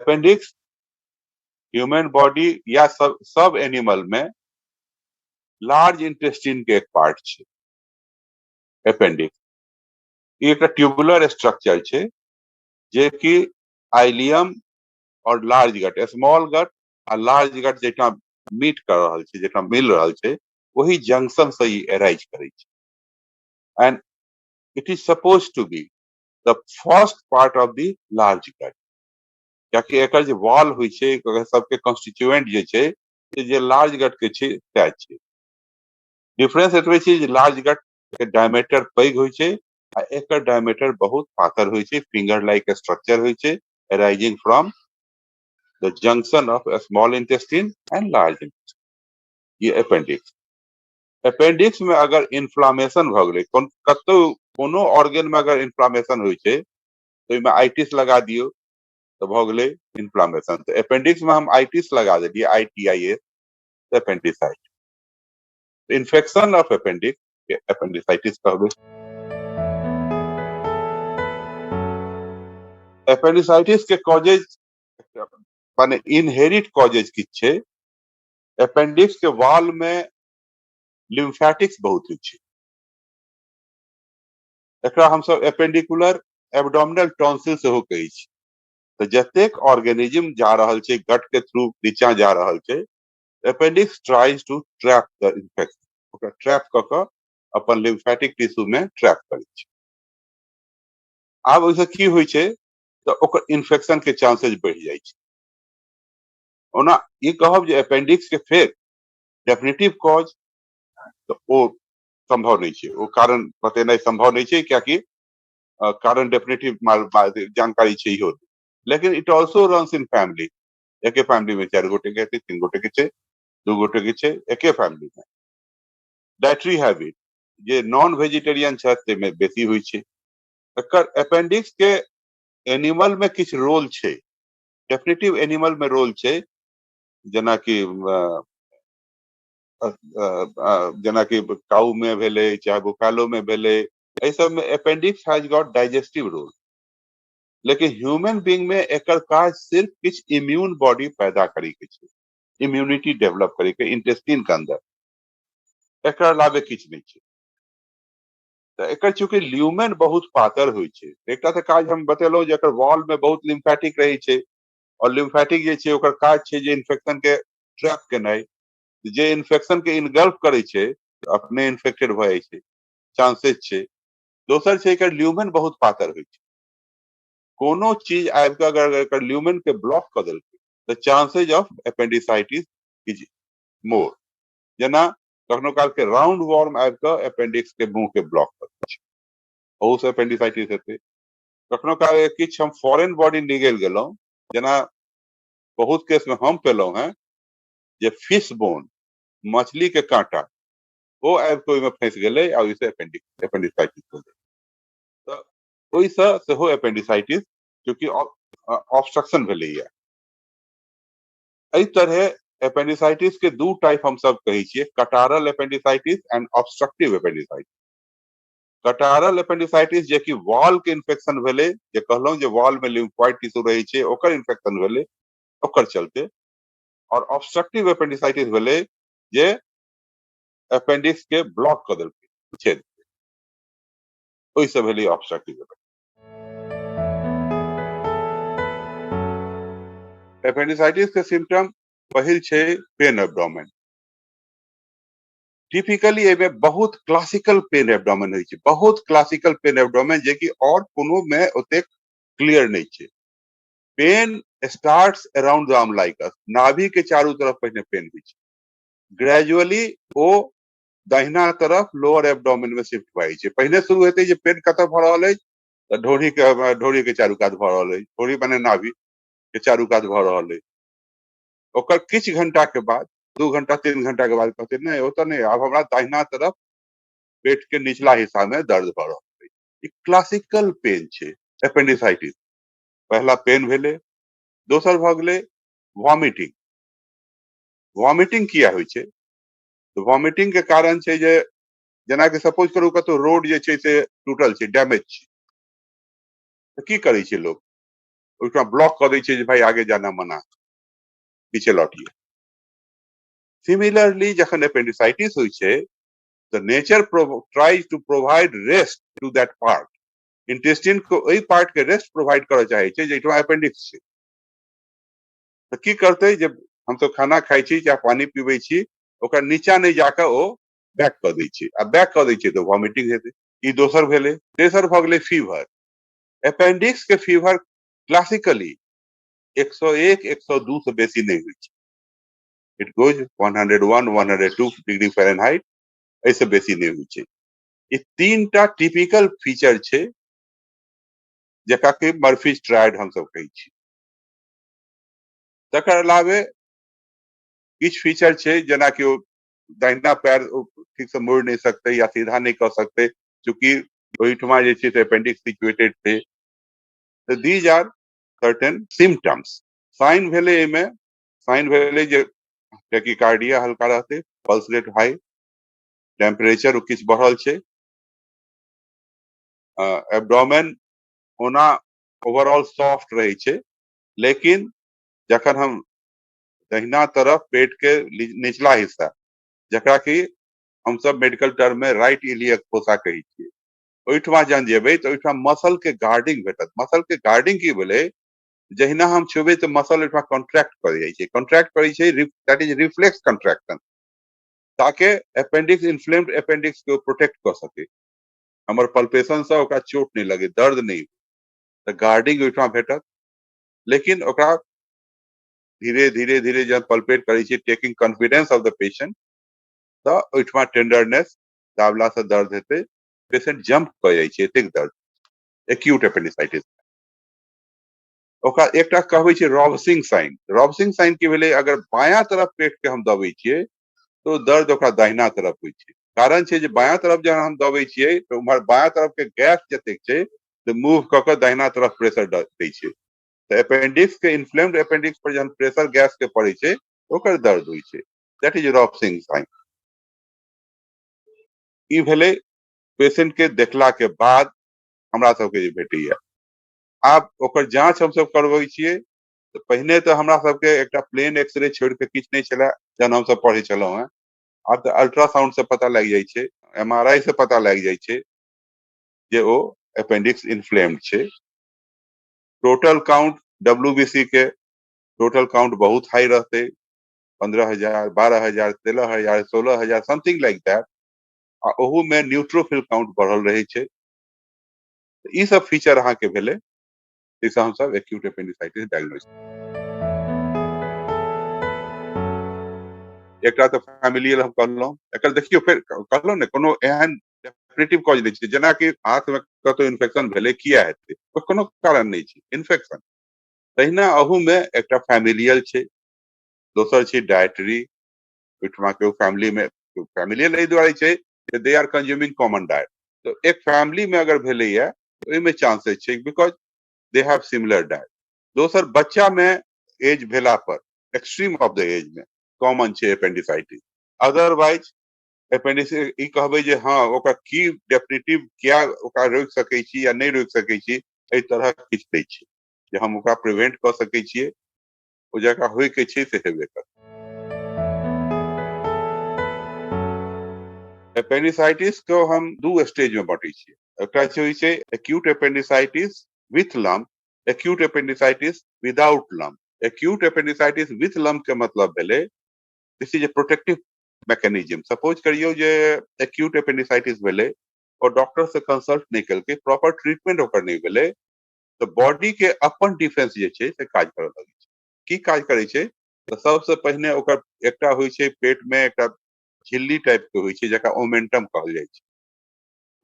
Appendix human body या सब animal में लार्ज इंटेस्टिन के एक पार्ट छे अपेंडिक्स। ये एक ट्यूबुलर स्ट्रक्चर छे जे कि आइलियम और लार्ज गट, स्मॉल गट और लार्ज गट जेटा मीट कर रहल छे, जेटा मिल रहल छे, वही जंक्शन से ही अराइज करे छे। And it is suppose to be the first part of the large gut, क्योंकि एकर जे वॉल होय छे, सबके कॉन्स्टिट्यूएंट जे छे, जे लार्ज गट के छे त्या छे। डिफरेंस एतबे छे जे लार्ज गट के डायमीटर पैघ होय छे आ एकर डायमीटर बहुत पातर होय छे, फिंगर लाइक स्ट्रक्चर होय छे, arising from the junction of small intestine and large intestine. ये अपेंडिक्स। अपेंडिक्स में अगर इन्फ्लामेशन भ गेलै, कोनो ऑर्गन में अगर इन्फ्लामेशन होय छे तो इमे आइटिस लगा दियो तो भ गेलै इन्फ्लामेशन। तो अपेंडिक्स में हम आइटिस लगा देलिए, ITIS, appendicitis. Infection of appendix के अपेंडिसाइटिस कहबै। अपेंडिसाइटिस के कॉजेज माने इनहेरिट कॉजेज की छे। अपेंडिक्स के वॉल में लिम्फेटिक्स बहुत होय छे, एकरा हम सब एपेंडिकुलर एब्डोमिनल टॉन्सिल से हो कहै छी। तो जतेक ऑर्गेनिज्म जा रहल छे गट के थ्रू नीचा जा रहल छे, appendix tries to trap the infection, ओकरा ट्रैप क के अपन लिम्फेटिक टिश्यू में ट्रैप करै छे। आब ओइसे की होय छे तो ओकर इन्फेक्शन के चांसेस बढ़ जाय छे। ओना ई कहब जे अपेंडिक्स के फेक डेफिनेटिव कॉज तो ओ संभव नहीं छे, ओ कारण बतेनाइ संभव नहीं छे, क्योंकि कारण डेफिनेटिव जानकारी छे इहो। लेकिन it also runs in family, एके फैमिली में 4 गोटे के छे, 3 गोटे के छे, 2 गोटे के छे, एके फैमिली में। डाइटरी हैबिट जे नॉन वेजिटेरियन छे तेमे बेसी होय छे। एकर अपेंडिक्स के एनिमल में किछ रोल छे, डेफिनेटिव एनिमल में रोल छे, जना कि काऊ में भेले, चाहे बुफेलो में भेले, ए सब में appendix has got digestive role. लेकिन ह्यूमन बीइंग में एकर काज सिर्फ किछ इम्यून बॉडी पैदा करी के छे, इम्यूनिटी डेवलप करी के इंटेस्टाइन के अंदर, एकर अलावे किछ नहीं छे। तो एकर चूंकि ल्यूमेन बहुत पातर होय छे, एकटा तो काज हम बतेलौ जे एकर वॉल में बहुत लिम्फेटिक रहे छे, और लिम्फेटिक जे छे ओकर काज छे जे इन्फेक्शन के ट्रैप केनाइ, जे इन्फेक्शन के इनगल्फ करे छे अपने इन्फेक्टेड भ जाय छे, चांसेस छे। दोसर छे एकर ल्यूमेन बहुत पातर होय छे, कोनो चीज आबि के अगर एकर ल्यूमेन के ब्लॉक क देलकै तो chances of appendicitis is more. जना कखनो काल के राउंड वॉर्म आबि के अपेंडिक्स के मुंह के ब्लॉक कर दै छे, ओहू से एपेंडिसाइटिस हेतै। कखनो काल किछ हम फॉरेन बॉडी निगल गेलौ, जना बहुत केस में हम पेलौ हैं जे फिश बोन, मछली के कांटा, वो आबि के ओइमे फंस गेलै आ ओइसे एपेंडिसाइटिस हो गेलै। तो ओइसे सेहो एपेंडिसाइटिस क्योंकि ऑब्स्ट्रक्शन भेलैया। एहि तरह एपेंडिसाइटिस के दू टाइप हम सब कहै छियै, catarrhal appendicitis and obstructive appendicitis. Catarrhal appendicitis जे कि वॉल के इन्फेक्शन भेले, जे कहलौ जे वॉल में लिम्फोइड टिश्यू रहै छै ओकर इन्फेक्शन भेले, ओकर चलते। और ऑब्स्ट्रक्टिव एपेंडिसाइटिस भेले जे अपेंडिक्स के ब्लॉक क देलकै, छेद, ओइसे भेलै ऑब्स्ट्रक्टिव एपेंडिसाइटिस। एपेंडिसाइटिस के सिम्टम पहिल छे पेन एब्डोमेन। टिपिकली एमे बहुत क्लासिकल पेन एब्डोमेन होय छे, बहुत क्लासिकल पेन एब्डोमेन जे कि और कोनो में ओते क्लियर नहीं छे। Pain starts around the umbilicus, नाभि के चारों तरफ पहले पेन होय छे, ग्रेजुअली ओ दाहिना तरफ लोअर एब्डोमेन में शिफ्ट भ जाय छे। पहले शुरू हेतै जे पेन कतऽ भ रहल अछि त ढोरी के चारू कात भ रहल अछि, ढोरी माने नाभि के चारू कात भ रहल अछि। ओकर किछ घंटा के बाद, 2 घंटा 3 घंटा के बाद कहते नहीं होता नहीं, अब हमरा दाहिना तरफ पेट के निचला हिस्सा में दर्द भ रहल अछि। ई क्लासिकल पेन छे एपेंडिसाइटिस। पहला पेन भेले। दोसर भ गेले वॉमिटिंग। वॉमिटिंग किया होय छे? तो वॉमिटिंग के कारण छे जे जना कि सपोज करू कतो रोड जे छे से टूटल छे, डैमेज छे, तो की करे छे लोग? ओइठमा ब्लॉक कर दै छै जे भाई आगे जाना मना, पीछे लौटिए। सिमिलरली जखन एपेंडिसाइटिस होइ छै तो nature tries to provide rest to that part, intestine को ओई पार्ट के रेस्ट प्रोवाइड करऽ चाहे छै जेठमा अपेंडिक्स छै। तो की करते जब हम तो खाना खाइ छी या पानी पीबै छी ओकर नीचा नहीं जाकर ओ बैक कर दै छै, आ बैक कर दै छै तो वॉमिटिंग हेतै। ई दोसर भेलै। तेसर भ गेलै फीवर। अपेंडिक्स के फीवर क्लासिकली 101 102 से बेसी नहीं होइ छै। इट गोज 101 102 डिग्री फ़ारेनहाइट, ऐसे बेसी नहीं होइ छै। ई तीनटा टिपिकल फीचर छै जकरा कि मर्फीज ट्रायड हम सब कहै छी। तकर अलावे किछ फीचर छै जेना कि ओ दाहिना पैर ठीक से मोड़ नहीं सकते या सीधा नहीं कर सकते क्योंकि ओहिठमा जे छै अपेंडिक्स सिचुएटेड छै। तो these are certain symptoms. Sign भेले एमे, साइन भेले जे टैकीकार्डिया हल्का रहते, पल्स रेट हाई, टेम्परेचर किछ बढ़ल छै, एब्डोमेन होना ओवरऑल सॉफ्ट रहे छै, लेकिन जखन हम दहिना तरफ पेट के निचला हिस्सा जकरा कि हम सब मेडिकल टर्म में राइट इलियक फोसा कहै छियै, ओहिठमा जहन जेबै तो ओहिठमा मसल के गार्डिंग भेटत। मसल के गार्डिंग की भेलै, जहिना हम छुबै तो मसल ओहिठमा कॉन्ट्रैक्ट कर जाइ छै, कॉन्ट्रैक्ट करै छै, दैट इज रिफ्लेक्स कॉन्ट्रैक्शन, ताकि अपेंडिक्स इन्फ्लेम्ड अपेंडिक्स को प्रोटेक्ट कर सके, हमर पल्पेशन से ओकरा चोट नहीं लगे, दर्द नहीं, तो गार्डिंग ओहिठमा भेटत। लेकिन ओकरा धीरे धीरे धीरे जब पल्पेट करै छी, taking confidence of the patient, तो ओहिठमा टेंडरनेस दाबला से दर्द हेतै, पेशेंट जंप कर जाइ छै, एतेक दर्द एक्यूट एपेंडिसाइटिस। ओकरा एकटा कहबै छै रॉबसिंग साइन। रॉबसिंग साइन की भेलै, अगर बायां तरफ पेट के हम दबै छियै तो दर्द ओकरा दाहिना तरफ होइ छै। कारण छै जे बायां तरफ जहन हम दबै छियै तो उम्हर बायां तरफ के गैस जतेक छै तो मूव क के दाहिना तरफ प्रेशर दै छै। तो अपेंडिक्स के इन्फ्लेम्ड अपेंडिक्स पर जहन प्रेशर गैस के पड़ै छै ओकर दर्द होइ छै, दैट इज रॉबसिंग साइन। ई भेलै पेशेंट के देखला के बाद हमरा सबके जे भेटैया। आब ओकर जांच हम सब करबै छियै तो पहिने तो हमरा सबके एकटा प्लेन एक्सरे छोड़ के किछ नहीं छला जहन हम सब पढ़ै छलहुं हैं। आब तो अल्ट्रासाउंड से पता लग जाइ छै, एमआरआई से पता लग जाइ छै जे ओ अपेंडिक्स इन्फ्लेम्ड छै। टोटल काउंट डब्ल्यूबीसी के टोटल काउंट बहुत हाई रहते, 15,000 12,000 13,000 16,000 समथिंग लाइक दैट, आ ओहू में न्यूट्रोफिल काउंट बढ़ल रहे छै। ई सब फीचर अहाँ के भेले, जैसे हम सब एक्यूट एपेंडिसाइटिस डायग्नोसिस। एकटा तो फैमिलियल हम कहलहुं, एकर देखियो फेर कहलहुं ने कोनो एहन डेफिनेटिव कॉज नहीं छै, जेना कि हाथ में कतौ इन्फेक्शन भेले किया हेतै, कोनो कारण नहीं छै इन्फेक्शन। तहिना अहू में एकटा फैमिलियल छै, दोसर छै डायटरी। ओहिठमा के फैमिली में फैमिलियल एहि दुआरे छै जे they are consuming common diet. तो एक फैमिली में अगर भेले या तो ओहिमे चांसेस छै because they have similar diet. दोसर बच्चा में एज भेला पर एक्सट्रीम ऑफ द एज में कॉमन छै एपेंडिसाइटिस। अदरवाइज एपेंडिसाइटिस ई कहबै जे हाँ ओकर की डेफिनेटिव क्या ओकरा रोक सकै छी या नहीं रोक सकै छी, एहि तरह किछ नहीं छै जे हम ओकरा प्रिवेंट कर सकै छियै, ओ जकरा होय के छै से हेबे करत। एपेंडिसाइटिस को हम दू स्टेज में बांटै छियै। एकटा होइ छै acute appendicitis with lump, acute appendicitis without lump. Acute appendicitis with lump के मतलब भेलै this is a protective mechanism. Suppose करियो जे एक्यूट एपेंडिसाइटिस भेलै और डॉक्टर से कंसल्ट नहीं केलकै, प्रॉपर ट्रीटमेंट ओकर नहीं भेलै, तो बॉडी के अपन डिफेंस जे छै से काज करऽ लगै छै। की काज करै छै, तो सबसे पहिने ओकर एकटा होइ छै पेट में एकटा झिल्ली टाइप के होइ छै जकरा ओमेंटम कहल जाइ छै।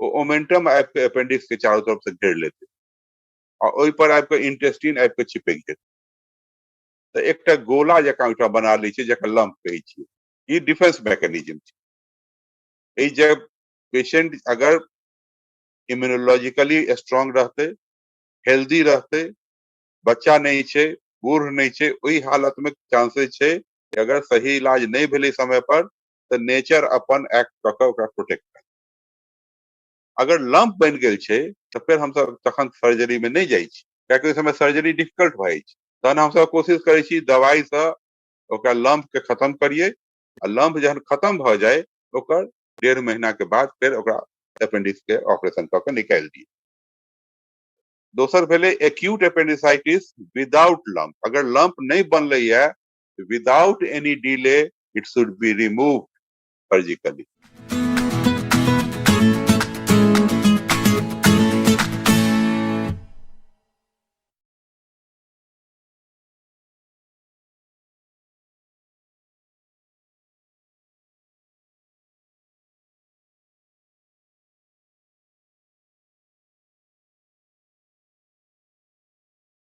ओ ओमेंटम आबि के अपेंडिक्स के चारों तरफ से घेर लेतै और ओहि पर आबि के इंटेस्टाइन आबि के चिपक जेतै, तो एकटा गोला जकां ओहिठाम बना लै छै जकर लम्प कहै छियै। ई डिफेंस मैकेनिज्म छै। जब पेशेंट अगर इम्यूनोलॉजिकली स्ट्रांग रहते, हेल्दी रहते, बच्चा नहीं छै, बूढ़ नहीं छै, ओहि हालत में चांसेस छै कि अगर सही इलाज नहीं भेलै समय पर तो नेचर अपन एक्ट क के ओकरा प्रोटेक्ट करत। अगर लम्प बन गेल छै तो फिर हम सब तखन सर्जरी में नहीं जाइ छी, कियाकि ओहि समय सर्जरी डिफिकल्ट भए छै। तहन हम सब कोशिश करै छी दवाई से ओकरा लंप के खत्म करिए, आ लंप जहन खत्म भ जाए ओकर 1.5 महीना के बाद फिर ओकरा अपेंडिक्स के ऑपरेशन क के निकालि दिए। दोसर भेलै एक्यूट एपेंडिसाइटिस विदाउट लंप। अगर लंप नहीं बनले है, without any delay it should be removed surgically.